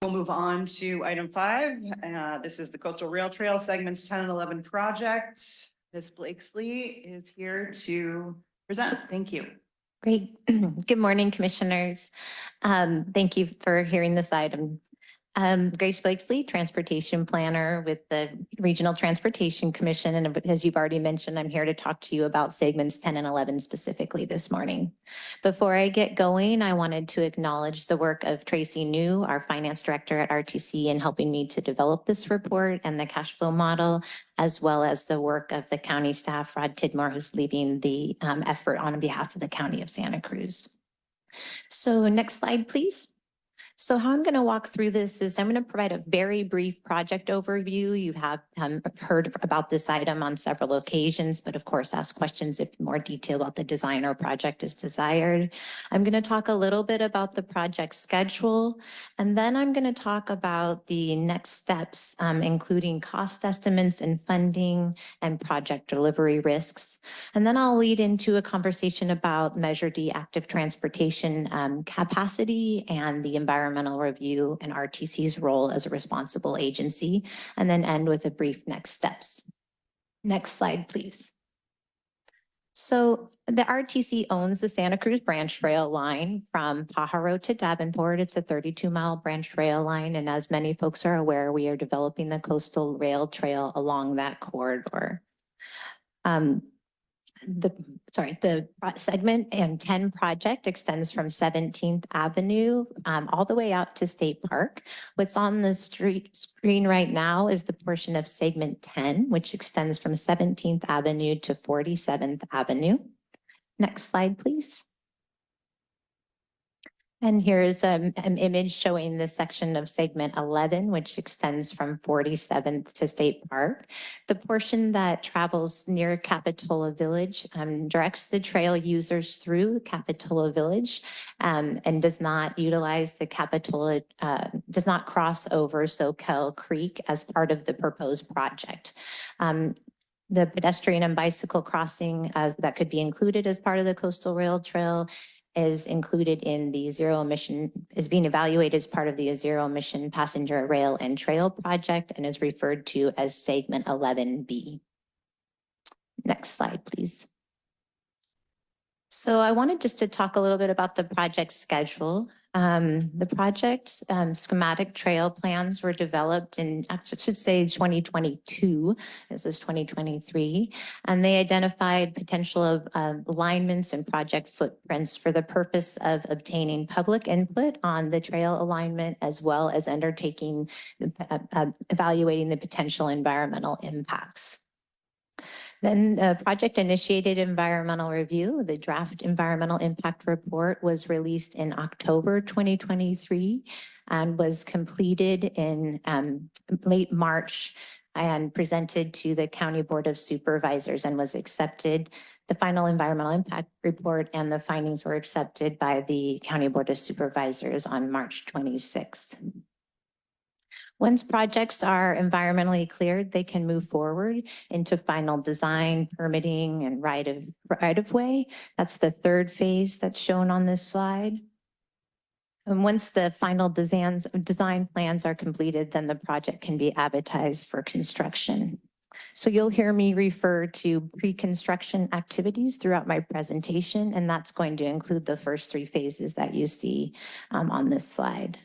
We'll move on to item 5. This is the Coastal Rail Trail segments 10 and 11 project. Ms. Blakeslee is here to present. Thank you. Great. Good morning, commissioners. Thank you for hearing this item. Grace Blakeslee, Transportation Planner with the Regional Transportation Commission. And as you've already mentioned, I'm here to talk to you about segments 10 and 11 specifically this morning. Before I get going, I wanted to acknowledge the work of Tracy New, our Finance Director at RTC, in helping me to develop this report and the cash flow model, as well as the work of the county staff, Rod Tidmore, who's leading the effort on behalf of the County of Santa Cruz. So next slide, please. So how I'm going to walk through this is I'm going to provide a very brief project overview. You have heard about this item on several occasions, but of course ask questions if more detail about the design or project is desired. I'm going to talk a little bit about the project schedule, and then I'm going to talk about the next steps, including cost estimates and funding and project delivery risks. And then I'll lead into a conversation about Measure D active transportation capacity and the environmental review and RTC's role as a responsible agency, and then end with a brief next steps. Next slide, please. So the RTC owns the Santa Cruz branch rail line from Pajaro to Davenport. It's a 32-mile branch rail line, and as many folks are aware, we are developing the coastal rail trail along that corridor. The segment and 10 project extends from 17th Avenue all the way out to State Park. What's on the screen right now is the portion of segment 10, which extends from 17th Avenue to 47th Avenue. Next slide, please. And here's an image showing the section of segment 11, which extends from 47th to State Park. The portion that travels near Capitola Village directs the trail users through Capitola Village and does not utilize the Capitola, does not cross over Soquel Creek as part of the proposed project. The pedestrian and bicycle crossing that could be included as part of the Coastal Rail Trail is included in the zero emission, is being evaluated as part of the zero emission passenger rail and trail project and is referred to as segment 11B. Next slide, please. So I wanted just to talk a little bit about the project schedule. The project schematic trail plans were developed in, I should say 2022, this is 2023, and they identified potential of alignments and project footprints for the purpose of obtaining public input on the trail alignment, as well as undertaking, evaluating the potential environmental impacts. Then the project initiated environmental review. The draft environmental impact report was released in October 2023 and was completed in late March and presented to the County Board of Supervisors and was accepted. The final environmental impact report and the findings were accepted by the County Board of Supervisors on March 26th. Once projects are environmentally cleared, they can move forward into final design, permitting, and right-of-way. That's the third phase that's shown on this slide. And once the final design plans are completed, then the project can be advertised for construction. So you'll hear me refer to pre-construction activities throughout my presentation, and that's going to include the first 3 phases that you see on this slide.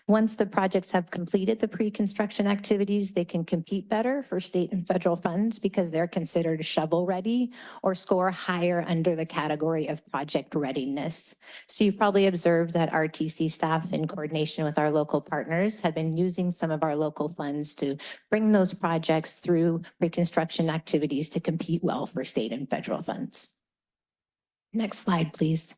Once the projects have completed the pre-construction activities, they can compete better for state and federal funds because they're considered shovel ready or score higher under the category of project readiness. So you've probably observed that RTC staff, in coordination with our local partners, have been using some of our local funds to bring those projects through pre-construction activities to compete well for state and federal funds. Next slide, please.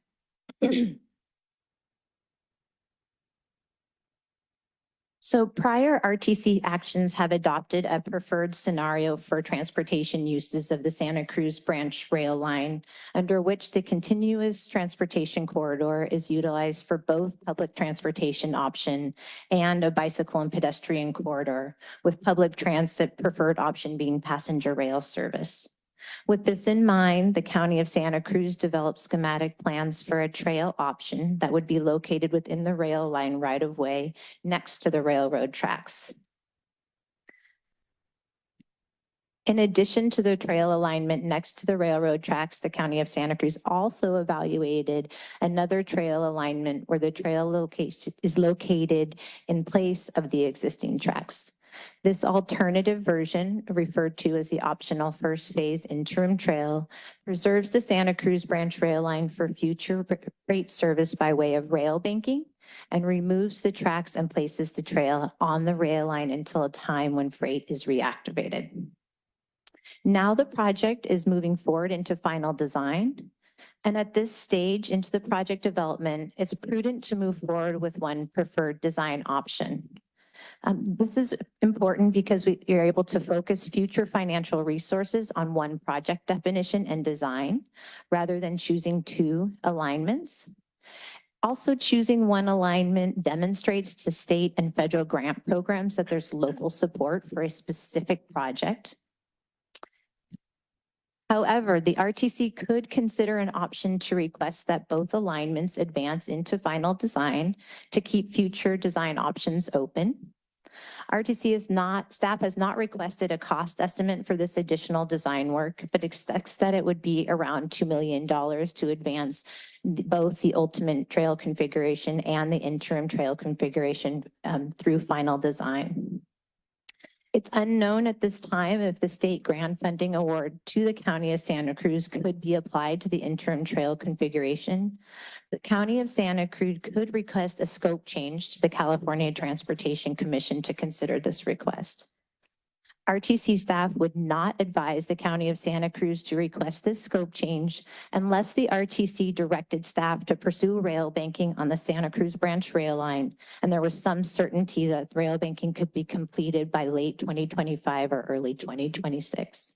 So prior RTC actions have adopted a preferred scenario for transportation uses of the Santa Cruz branch rail line, under which the continuous transportation corridor is utilized for both public transportation option and a bicycle and pedestrian corridor, with public transit preferred option being passenger rail service. With this in mind, the County of Santa Cruz developed schematic plans for a trail option that would be located within the rail line right-of-way next to the railroad tracks. In addition to the trail alignment next to the railroad tracks, the County of Santa Cruz also evaluated another trail alignment where the trail location is located in place of the existing tracks. This alternative version, referred to as the optional first phase interim trail, preserves the Santa Cruz branch rail line for future freight service by way of rail banking and removes the tracks and places the trail on the rail line until a time when freight is reactivated. Now the project is moving forward into final design. And at this stage into the project development, it's prudent to move forward with one preferred design option. This is important because you're able to focus future financial resources on one project definition and design rather than choosing two alignments. Also, choosing one alignment demonstrates to state and federal grant programs that there's local support for a specific project. However, the RTC could consider an option to request that both alignments advance into final design to keep future design options open. Staff has not requested a cost estimate for this additional design work, but expects that it would be around $2 million to advance both the ultimate trail configuration and the interim trail configuration through final design. It's unknown at this time if the state grant funding award to the County of Santa Cruz could be applied to the interim trail configuration. The County of Santa Cruz could request a scope change to the California Transportation Commission to consider this request. RTC staff would not advise the County of Santa Cruz to request this scope change unless the RTC directed staff to pursue rail banking on the Santa Cruz branch rail line, and there was some certainty that rail banking could be completed by late 2025 or early 2026.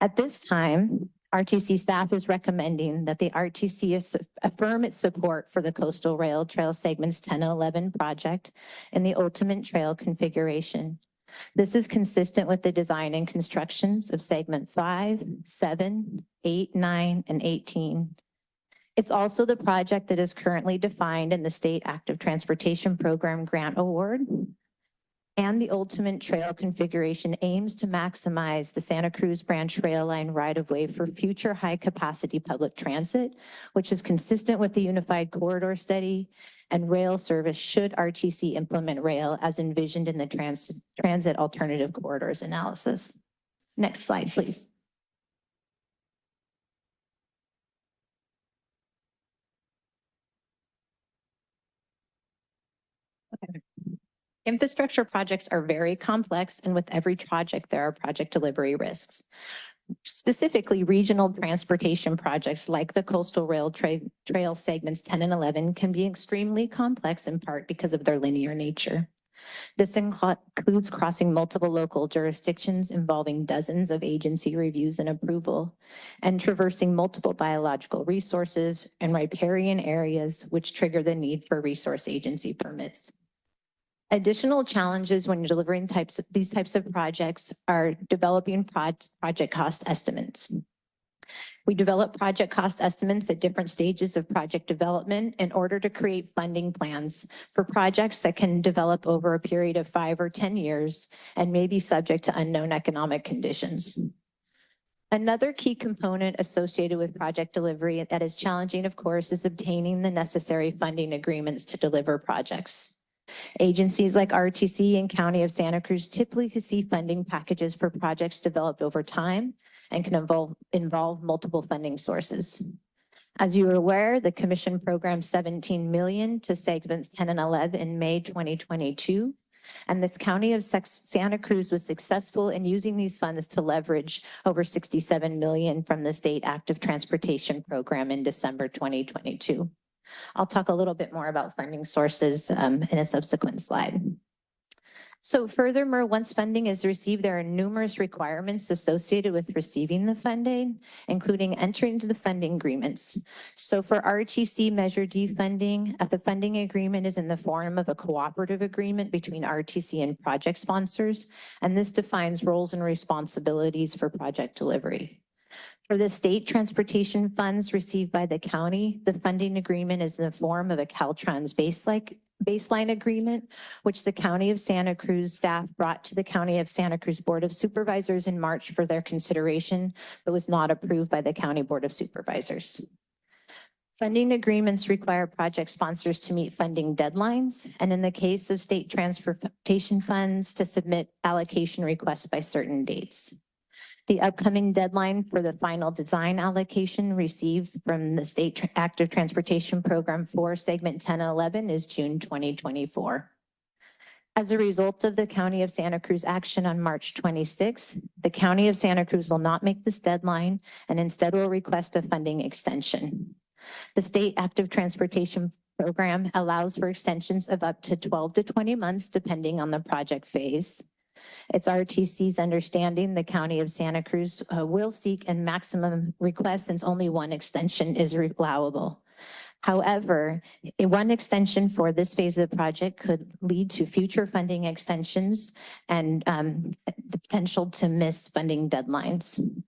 At this time, RTC staff is recommending that the RTC affirm its support for the Coastal Rail Trail Segments 10 and 11 project and the ultimate trail configuration. This is consistent with the design and constructions of segment 5, 7, 8, 9, and 18. It's also the project that is currently defined in the State Active Transportation Program Grant Award. And the ultimate trail configuration aims to maximize the Santa Cruz branch rail line right-of-way for future high-capacity public transit, which is consistent with the Unified Corridor Study and rail service should RTC implement rail as envisioned in the transit alternative corridors analysis. Next slide, please. Okay. Infrastructure projects are very complex, and with every project, there are project delivery risks. Specifically, regional transportation projects like the Coastal Rail Trail Segments 10 and 11 can be extremely complex in part because of their linear nature. This includes crossing multiple local jurisdictions involving dozens of agency reviews and approval, and traversing multiple biological resources and riparian areas, which trigger the need for resource agency permits. Additional challenges when you're delivering these types of projects are developing project cost estimates. We develop project cost estimates at different stages of project development in order to create funding plans for projects that can develop over a period of 5 or 10 years and may be subject to unknown economic conditions. Another key component associated with project delivery that is challenging, of course, is obtaining the necessary funding agreements to deliver projects. Agencies like RTC and County of Santa Cruz typically see funding packages for projects developed over time and can involve multiple funding sources. As you are aware, the Commission programmed $17 million to segments 10 and 11 in May 2022, and this County of Santa Cruz was successful in using these funds to leverage over $67 million from the State Active Transportation Program in December 2022. I'll talk a little bit more about funding sources in a subsequent slide. So furthermore, once funding is received, there are numerous requirements associated with receiving the funding, including entering into the funding agreements. So for RTC Measure D funding, the funding agreement is in the form of a cooperative agreement between RTC and project sponsors, and this defines roles and responsibilities for project delivery. For the state transportation funds received by the county, the funding agreement is in the form of a Caltrans baseline agreement, which the County of Santa Cruz staff brought to the County of Santa Cruz Board of Supervisors in March for their consideration, but was not approved by the County Board of Supervisors. Funding agreements require project sponsors to meet funding deadlines, and in the case of state transportation funds, to submit allocation requests by certain dates. The upcoming deadline for the final design allocation received from the State Active Transportation Program for Segment 10 and 11 is June 2024. As a result of the County of Santa Cruz action on March 26, the County of Santa Cruz will not make this deadline and instead will request a funding extension. The State Active Transportation Program allows for extensions of up to 12 to 20 months depending on the project phase. It's RTC's understanding the County of Santa Cruz will seek a maximum request since only one extension is allowable. However, one extension for this phase of the project could lead to future funding extensions and the potential to miss funding deadlines.